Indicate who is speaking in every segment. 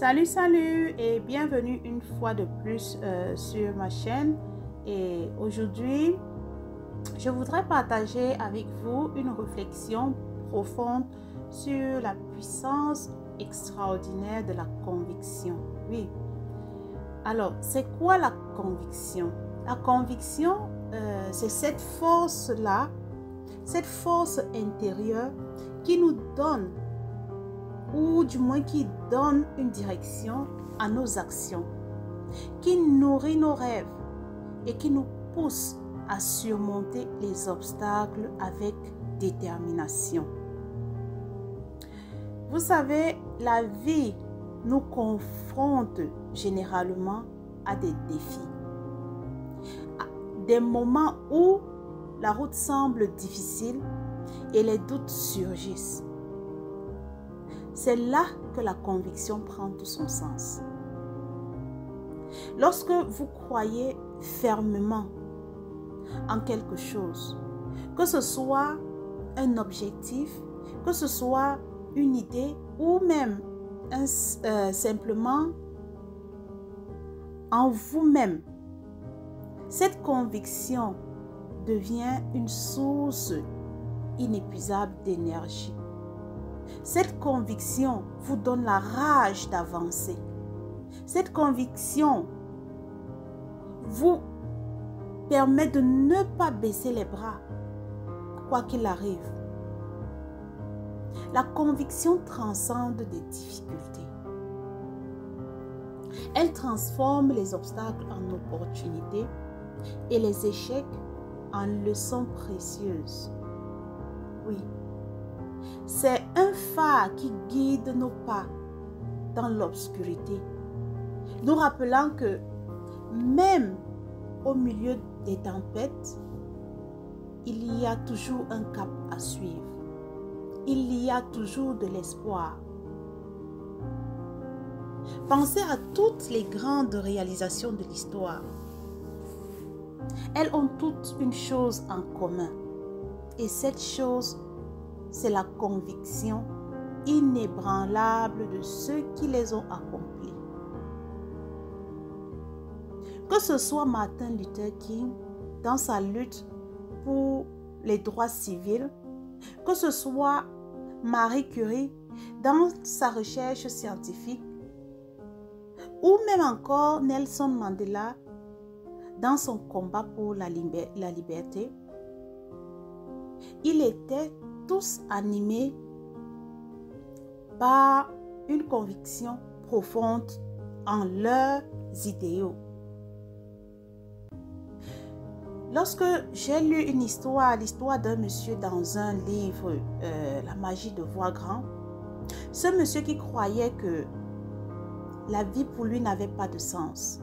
Speaker 1: Salut et bienvenue une fois de plus sur ma chaîne. Et aujourd'hui, je voudrais partager avec vous une réflexion profonde sur la puissance extraordinaire de la conviction. Oui. Alors, c'est quoi la conviction? La conviction, c'est cette force-là, cette force intérieure qui nous donne, ou du moins qui donne une direction à nos actions, qui nourrit nos rêves et qui nous pousse à surmonter les obstacles avec détermination. Vous savez, la vie nous confronte généralement à des défis, à des moments où la route semble difficile et les doutes surgissent. C'est là que la conviction prend tout son sens. Lorsque vous croyez fermement en quelque chose, que ce soit un objectif, que ce soit une idée ou même simplement en vous-même, cette conviction devient une source inépuisable d'énergie. Cette conviction vous donne la rage d'avancer. Cette conviction vous permet de ne pas baisser les bras, quoi qu'il arrive. La conviction transcende des difficultés. Elle transforme les obstacles en opportunités et les échecs en leçons précieuses. Oui. C'est un phare qui guide nos pas dans l'obscurité, nous rappelant que même au milieu des tempêtes, il y a toujours un cap à suivre. Il y a toujours de l'espoir. Pensez à toutes les grandes réalisations de l'histoire. Elles ont toutes une chose en commun. Et cette chose, c'est la conviction inébranlable de ceux qui les ont accomplis. Que ce soit Martin Luther King dans sa lutte pour les droits civils, que ce soit Marie Curie dans sa recherche scientifique, ou même encore Nelson Mandela dans son combat pour la liberté, il était tous animés par une conviction profonde en leurs idéaux. Lorsque j'ai lu une histoire, l'histoire d'un monsieur dans un livre, La magie de voir grand, ce monsieur qui croyait que la vie pour lui n'avait pas de sens,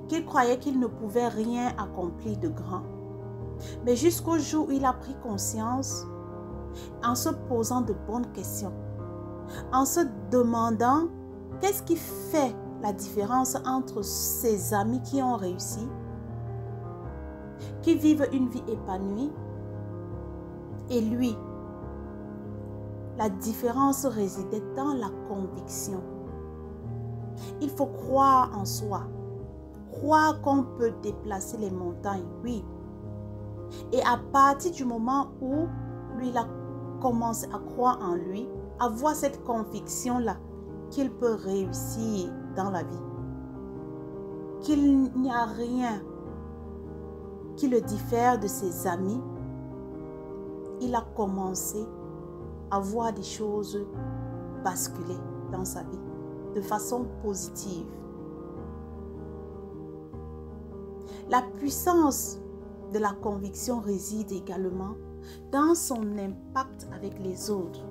Speaker 1: qu'il croyait qu'il ne pouvait rien accomplir de grand, mais jusqu'au jour où il a pris conscience, en se posant de bonnes questions, en se demandant qu'est-ce qui fait la différence entre ses amis qui ont réussi, qui vivent une vie épanouie, et lui. La différence résidait dans la conviction. Il faut croire en soi, croire qu'on peut déplacer les montagnes, oui. Et à partir du moment où lui, il a commencé à croire en lui, avoir cette conviction-là qu'il peut réussir dans la vie, qu'il n'y a rien qui le diffère de ses amis, il a commencé à voir des choses basculer dans sa vie de façon positive. La puissance de la conviction réside également dans son impact avec les autres.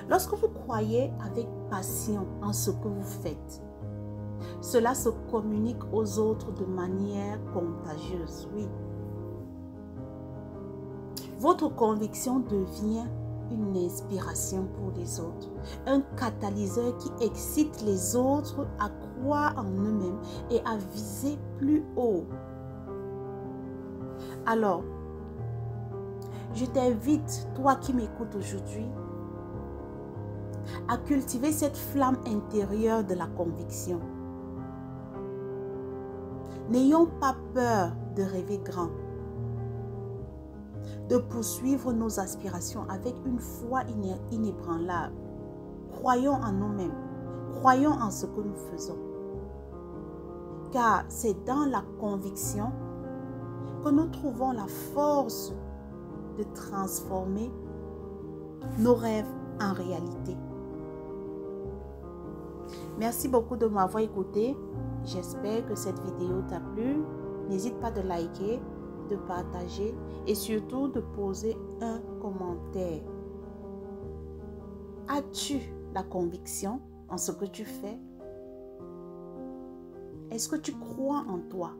Speaker 1: Lorsque vous croyez avec passion en ce que vous faites, cela se communique aux autres de manière contagieuse, oui. Votre conviction devient une inspiration pour les autres, un catalyseur qui excite les autres à croire en eux-mêmes et à viser plus haut. Alors, je t'invite, toi qui m'écoutes aujourd'hui, à cultiver cette flamme intérieure de la conviction. N'ayons pas peur de rêver grand, de poursuivre nos aspirations avec une foi inébranlable. Croyons en nous-mêmes, croyons en ce que nous faisons. Car c'est dans la conviction que nous trouvons la force de transformer nos rêves en réalité. Merci beaucoup de m'avoir écouté. J'espère que cette vidéo t'a plu. N'hésite pas de liker, de partager et surtout de poser un commentaire. As-tu la conviction en ce que tu fais? Est-ce que tu crois en toi?